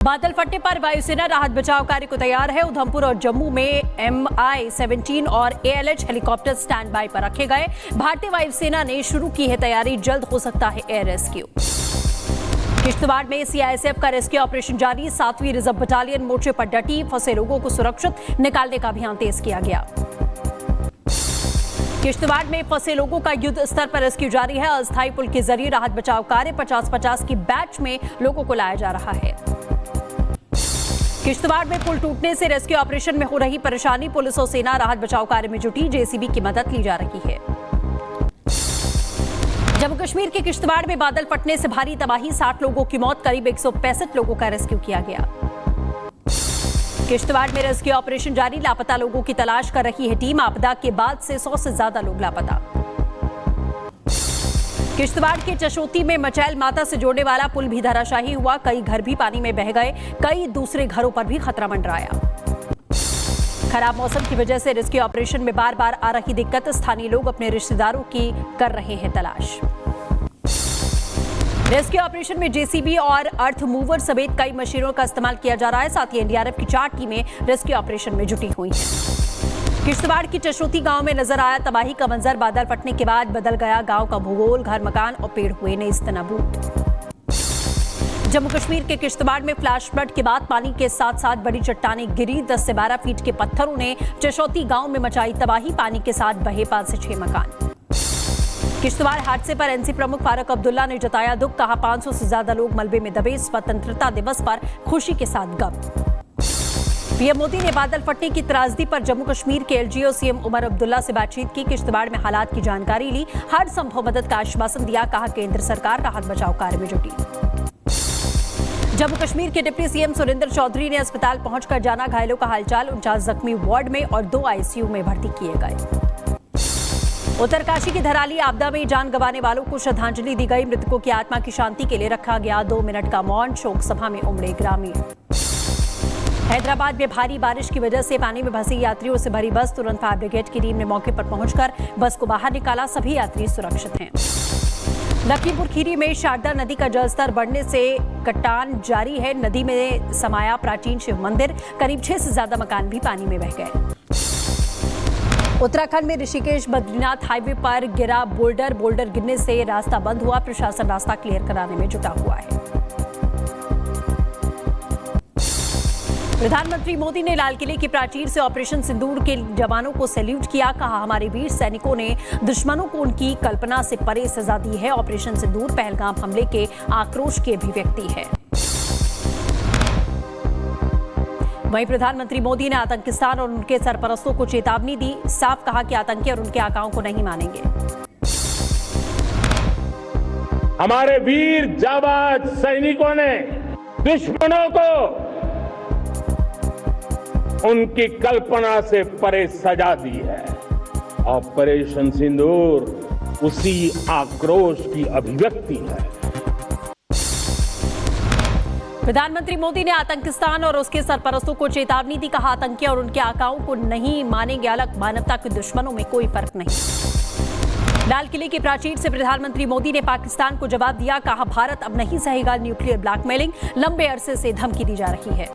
बादल फटने पर वायुसेना राहत बचाव कार्य को तैयार है। उधमपुर और जम्मू में MI-17 और ALH हेलीकॉप्टर स्टैंड बाय पर रखे गए। भारतीय वायुसेना ने शुरू की है तैयारी, जल्द हो सकता है एयर रेस्क्यू। किश्तवाड़ में CISF का रेस्क्यू ऑपरेशन जारी। 7वीं रिजर्व बटालियन मोर्चे पर डटी, फंसे लोगों को सुरक्षित निकालने का अभियान तेज किया गया। किश्तवाड़ में फंसे लोगों का युद्ध स्तर पर रेस्क्यू जारी है। अस्थायी पुल के जरिए राहत बचाव कार्य 50-50 की बैच में लोगों को लाया जा रहा है। किश्तवाड़ में पुल टूटने से रेस्क्यू ऑपरेशन में हो रही परेशानी, पुलिस और सेना राहत बचाव कार्य में जुटी, JCB की मदद ली जा रही है। जम्मू कश्मीर के किश्तवाड़ में बादल फटने से भारी तबाही, 60 लोगों की मौत, करीब 165 लोगों का रेस्क्यू किया गया। किश्तवाड़ में रेस्क्यू ऑपरेशन जारी, लापता लोगों की तलाश कर रही है टीम। आपदा के बाद से 100 से ज्यादा लोग लापता। किश्तवाड़ के चशोती में मचैल माता से जोड़ने वाला पुल भी धराशायी हुआ, कई घर भी पानी में बह गए, कई दूसरे घरों पर भी खतरा मंडराया। खराब मौसम की वजह से रेस्क्यू ऑपरेशन में बार बार आ रही दिक्कत, स्थानीय लोग अपने रिश्तेदारों की कर रहे हैं तलाश। रेस्क्यू ऑपरेशन में JCB और अर्थ मूवर समेत कई मशीनों का इस्तेमाल किया जा रहा है। साथ ही NDRF की 4 टीमें रेस्क्यू ऑपरेशन में जुटी हुई हैं। किश्तवाड़ की चशोती गांव में नजर आया तबाही का मंजर, बादल फटने के बाद बदल गया गांव का भूगोल, घर मकान और पेड़ हुए नेस्तनाबूद। जम्मू कश्मीर के किश्तवाड़ में फ्लैश फ्लड के बाद पानी के साथ साथ बड़ी चट्टानें गिरी। 10 से 12 फीट के पत्थरों ने चशोती गांव में मचाई तबाही, पानी के साथ बहे 5 से 6 मकान। किश्तवाड़ हादसे पर NC प्रमुख फारूक अब्दुल्ला ने जताया दुख, कहा 500 से ज्यादा लोग मलबे में दबे, स्वतंत्रता दिवस पर खुशी के साथ गम। PM मोदी ने बादल फटने की त्रासदी पर जम्मू कश्मीर के LGO CM उमर अब्दुल्ला से बातचीत की, किश्तवाड़ में हालात की जानकारी ली, हर संभव मदद का आश्वासन दिया, कहा केंद्र सरकार राहत बचाव कार्य में जुटी। जम्मू कश्मीर के डिप्टी CM सुरेंद्र चौधरी ने अस्पताल पहुंचकर जाना घायलों का हालचाल, 49 जख्मी वार्ड में और 2 ICU में भर्ती किए गए। उत्तरकाशी की धराली आपदा में जान गंवाने वालों को श्रद्धांजलि दी गई, मृतकों की आत्मा की शांति के लिए रखा गया 2 मिनट का मौन, शोक सभा में उमड़े ग्रामीण। हैदराबाद में भारी बारिश की वजह से पानी में फंसी यात्रियों से भरी बस, तुरंत फायर ब्रिगेड की टीम ने मौके पर पहुंचकर बस को बाहर निकाला, सभी यात्री सुरक्षित हैं। लखीमपुर खीरी में शारदा नदी का जलस्तर बढ़ने से कटान जारी है, नदी में समाया प्राचीन शिव मंदिर, करीब 6 से ज्यादा मकान भी पानी में बह गए। उत्तराखंड में ऋषिकेश बद्रीनाथ हाईवे पर गिरा बोल्डर गिरने से रास्ता बंद हुआ, प्रशासन रास्ता क्लियर कराने में जुटा हुआ है। प्रधानमंत्री मोदी ने लाल किले की प्राचीर से ऑपरेशन सिंदूर के जवानों को सैल्यूट किया, कहा हमारे वीर सैनिकों ने दुश्मनों को उनकी कल्पना से परे सजा दी है। ऑपरेशन सिंदूर पहलगाम हमले के आक्रोश की अभिव्यक्ति है। वहीं प्रधानमंत्री मोदी ने आतंकिस्तान और उनके सरपरस्तों को चेतावनी दी, साफ कहा कि आतंकी और उनके आकाओं को नहीं मानेंगे। हमारे वीर जाबाज सैनिकों ने दुश्मनों को उनकी कल्पना से परे सजा दी है। ऑपरेशन सिंदूर उसी आक्रोश की अभिव्यक्ति है। प्रधानमंत्री मोदी ने आतंकिस्तान और उसके सरपरस्तों को चेतावनी दी, कहा आतंकी और उनके आकाओं को नहीं मानेंगे अलग, मानवता के दुश्मनों में कोई फर्क नहीं। लाल किले की प्राचीर से प्रधानमंत्री मोदी ने पाकिस्तान को जवाब दिया, कहा भारत अब नहीं सहेगा न्यूक्लियर ब्लैकमेलिंग, लंबे अरसे से धमकी दी जा रही है।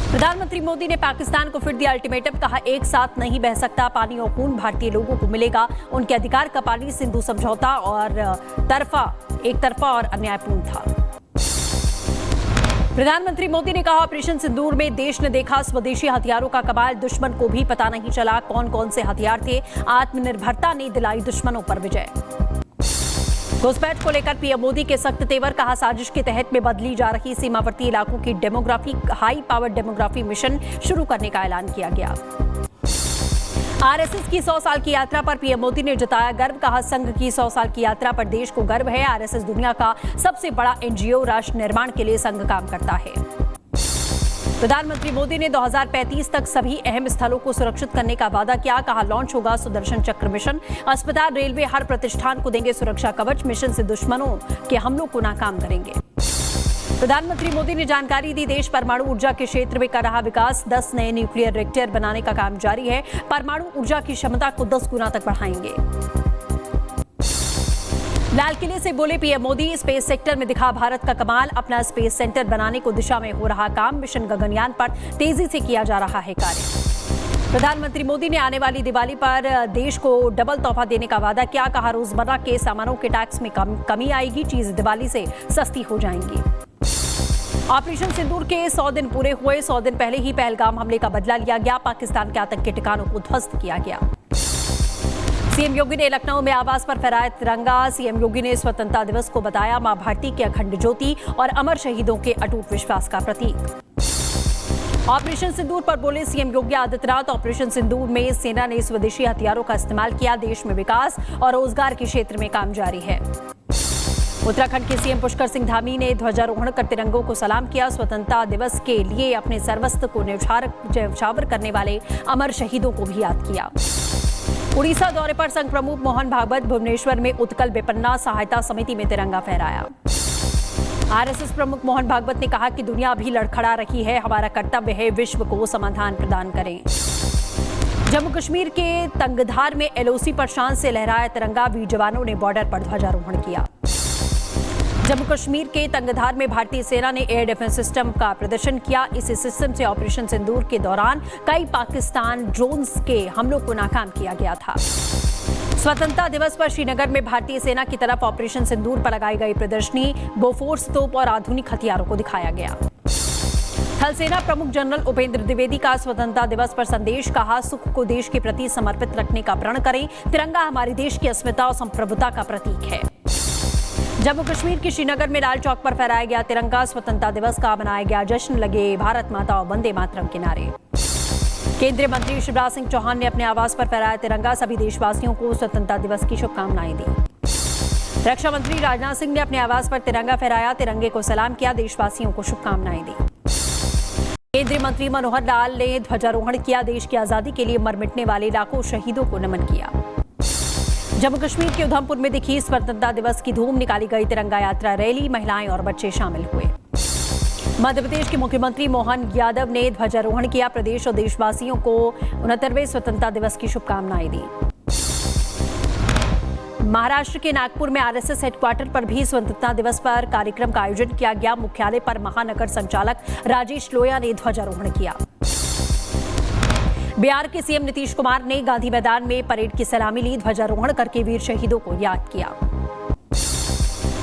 प्रधानमंत्री मोदी ने पाकिस्तान को फिर दिया अल्टीमेटम, कहा एक साथ नहीं बह सकता पानी और खून, भारतीय लोगों को मिलेगा उनके अधिकार का पानी, सिंधु समझौता और एक तरफा और अन्यायपूर्ण था। प्रधानमंत्री मोदी ने कहा ऑपरेशन सिंदूर में देश ने देखा स्वदेशी हथियारों का कमाल, दुश्मन को भी पता नहीं चला कौन कौन से हथियार थे, आत्मनिर्भरता ने दिलाई दुश्मनों पर विजय। घुसपैठ को लेकर PM मोदी के सख्त तेवर, कहा साजिश के तहत में बदली जा रही सीमावर्ती इलाकों की demography, high power demography mission शुरू करने का ऐलान किया गया। RSS की 100 साल की यात्रा पर PM मोदी ने जताया गर्व, कहा संघ की 100 साल की यात्रा पर देश को गर्व है। RSS दुनिया का सबसे बड़ा NGO, राष्ट्र निर्माण के लिए संघ काम करता है। प्रधानमंत्री मोदी ने 2035 तक सभी अहम स्थलों को सुरक्षित करने का वादा किया, कहा लॉन्च होगा सुदर्शन चक्र मिशन, अस्पताल रेलवे हर प्रतिष्ठान को देंगे सुरक्षा कवच, मिशन से दुश्मनों के हमलों को नाकाम करेंगे। प्रधानमंत्री मोदी ने जानकारी दी देश परमाणु ऊर्जा के क्षेत्र में कर रहा विकास, 10 नए न्यूक्लियर रिएक्टर बनाने का काम जारी है, परमाणु ऊर्जा की क्षमता को 10 गुना तक बढ़ाएंगे। लाल किले से बोले पीएम मोदी, स्पेस सेक्टर में दिखा भारत का कमाल। अपना स्पेस सेंटर बनाने को दिशा में हो रहा काम, मिशन गगनयान पर तेजी से किया जा रहा है कार्य। प्रधानमंत्री मोदी ने आने वाली दिवाली पर देश को डबल तोहफा देने का वादा किया। कहा, रोजमर्रा के सामानों के टैक्स में कमी आएगी, चीज दिवाली से सस्ती हो जाएंगी। ऑपरेशन सिंदूर के 100 दिन पूरे हुए। 100 दिन पहले ही पहलगाम हमले का बदला लिया गया। पाकिस्तान के आतंकी ठिकानों को ध्वस्त किया गया। सीएम योगी ने लखनऊ में आवास पर फहराया तिरंगा। सीएम योगी ने स्वतंत्रता दिवस को बताया मां भारती की अखंड ज्योति और अमर शहीदों के अटूट विश्वास का प्रतीक। ऑपरेशन सिंदूर पर बोले सीएम योगी आदित्यनाथ, ऑपरेशन सिंदूर में सेना ने स्वदेशी हथियारों का इस्तेमाल किया। देश में विकास और रोजगार के क्षेत्र में काम जारी है। उत्तराखंड के सीएम पुष्कर सिंह धामी ने ध्वजारोहण कर तिरंगों को सलाम किया। स्वतंत्रता दिवस के लिए अपने सर्वस्व को न्यौछावर करने वाले अमर शहीदों को भी याद किया। उड़ीसा दौरे पर संघ प्रमुख मोहन भागवत भुवनेश्वर में उत्कल विपन्ना सहायता समिति में तिरंगा फहराया। आरएसएस प्रमुख मोहन भागवत ने कहा कि दुनिया अभी लड़खड़ा रही है, हमारा कर्तव्य है विश्व को समाधान प्रदान करें। जम्मू कश्मीर के तंगधार में एलओसी पर शान से लहराया तिरंगा। वीर जवानों ने बॉर्डर पर ध्वजारोहण किया। जम्मू कश्मीर के तंगधार में भारतीय सेना ने एयर डिफेंस सिस्टम का प्रदर्शन किया। इस सिस्टम से ऑपरेशन सिंदूर के दौरान कई पाकिस्तान ड्रोन्स के हमलों को नाकाम किया गया था। स्वतंत्रता दिवस पर श्रीनगर में भारतीय सेना की तरफ ऑपरेशन सिंदूर पर लगाई गई प्रदर्शनी, बोफोर्स तोप और आधुनिक हथियारों को दिखाया गया। थल सेना प्रमुख जनरल उपेंद्र द्विवेदी का स्वतंत्रता दिवस पर संदेश। कहा, सुख को देश के प्रति समर्पित रखने का प्रण करें। तिरंगा हमारे देश की अस्मिता और संप्रभुता का प्रतीक है। जम्मू कश्मीर के श्रीनगर में लाल चौक पर फहराया गया तिरंगा। स्वतंत्रता दिवस का मनाया गया जश्न, लगे भारत माता और वंदे मातरम के नारे। केंद्रीय मंत्री शिवराज सिंह चौहान ने अपने आवास पर फहराया तिरंगा। सभी देशवासियों को स्वतंत्रता दिवस की शुभकामनाएं दी। रक्षा मंत्री राजनाथ सिंह ने अपने आवास पर तिरंगा फहराया, तिरंगे को सलाम किया, देशवासियों को शुभकामनाएं दी। केंद्रीय मंत्री मनोहर लाल ने ध्वजारोहण किया। देश की आजादी के लिए मर मिटने वाले लाखों शहीदों को नमन किया। जम्मू कश्मीर के उधमपुर में दिखी स्वतंत्रता दिवस की धूम, निकाली गई तिरंगा यात्रा रैली, महिलाएं और बच्चे शामिल हुए। मध्य प्रदेश के मुख्यमंत्री मोहन यादव ने ध्वजारोहण किया। प्रदेश और देशवासियों को 69वें स्वतंत्रता दिवस की शुभकामनाएं दी। महाराष्ट्र के नागपुर में आरएसएस हेडक्वार्टर पर भी स्वतंत्रता दिवस पर कार्यक्रम का आयोजन किया गया। मुख्यालय पर महानगर संचालक राजेश लोया ने ध्वजारोहण किया। बिहार के सीएम नीतीश कुमार ने गांधी मैदान में परेड की सलामी ली, ध्वजारोहण करके वीर शहीदों को याद किया।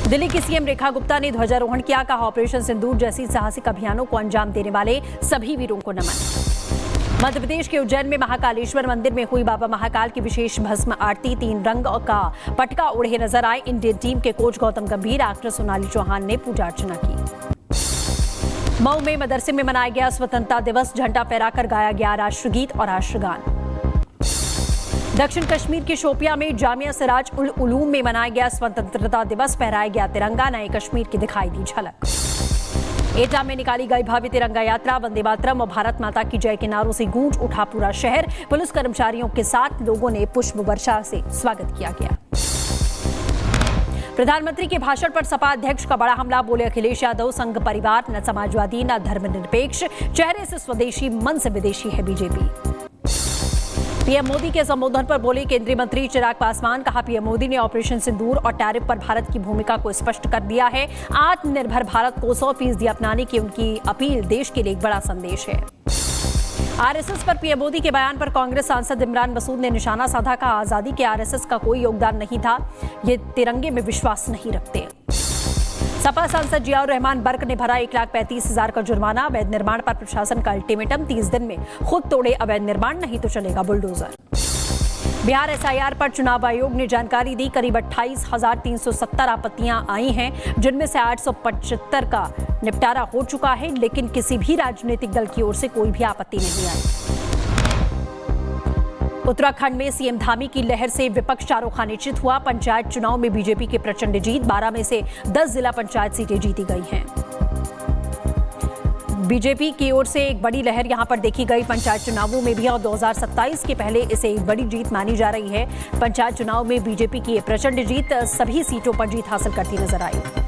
दिल्ली की सीएम रेखा गुप्ता ने ध्वजारोहण किया। कहा, ऑपरेशन सिंदूर जैसी साहसिक अभियानों को अंजाम देने वाले सभी वीरों को नमन। मध्य प्रदेश के उज्जैन में महाकालेश्वर मंदिर में हुई बाबा महाकाल की विशेष भस्म आरती। 3 रंग का पटका उड़े नजर आए। इंडियन टीम के कोच गौतम गंभीर, एक्ट्रेस सोनाली चौहान ने पूजा अर्चना की। मऊ में मदरसे में मनाया गया स्वतंत्रता दिवस। झंडा फहराकर गाया गया राष्ट्रगीत और राष्ट्रगान। दक्षिण कश्मीर के शोपिया में जामिया सिराज उल उलूम में मनाया गया स्वतंत्रता दिवस। फहराया गया तिरंगा, नए कश्मीर की दिखाई दी झलक। एटा में निकाली गई भव्य तिरंगा यात्रा। वंदे मातरम और भारत माता की जय के नारों से गूंज उठा पूरा शहर। पुलिस कर्मचारियों के साथ लोगों ने पुष्प वर्षा से स्वागत किया गया। प्रधानमंत्री के भाषण पर सपा अध्यक्ष का बड़ा हमला। बोले, अखिलेश यादव संघ परिवार, न समाजवादी न धर्मनिरपेक्ष, चेहरे से स्वदेशी मन से विदेशी है बीजेपी। पीएम मोदी के संबोधन पर बोले केंद्रीय मंत्री चिराग पासवान। कहा, पीएम मोदी ने ऑपरेशन सिंदूर और टैरिफ पर भारत की भूमिका को स्पष्ट कर दिया है। आत्मनिर्भर भारत को 100% अपनाने की उनकी अपील देश के लिए एक बड़ा संदेश है। आरएसएस पर पीएम मोदी के बयान पर कांग्रेस सांसद इमरान मसूद ने निशाना साधा। कहा, आजादी के आरएसएस का कोई योगदान नहीं था, ये तिरंगे में विश्वास नहीं रखते। सपा सांसद जियाउर रहमान बर्क ने भरा 1,35,000 का जुर्माना। अवैध निर्माण पर प्रशासन का अल्टीमेटम, 30 दिन में खुद तोड़े अवैध निर्माण, नहीं तो चलेगा बुलडोजर। बिहार एसआईआर पर चुनाव आयोग ने जानकारी दी। करीब 28,370 आपत्तियां आई हैं, जिनमें से 875 का निपटारा हो चुका है, लेकिन किसी भी राजनीतिक दल की ओर से कोई भी आपत्ति नहीं आई। उत्तराखंड में सीएम धामी की लहर से विपक्ष चारों खाने चित हुआ। पंचायत चुनाव में बीजेपी की प्रचंड जीत। 12 में से 10 जिला पंचायत सीटें जीती गई हैं। बीजेपी की ओर से एक बड़ी लहर यहां पर देखी गई पंचायत चुनावों में भी, और 2027 के पहले इसे एक बड़ी जीत मानी जा रही है। पंचायत चुनाव में बीजेपी की ये प्रचंड जीत सभी सीटों पर जीत हासिल करती नजर आई।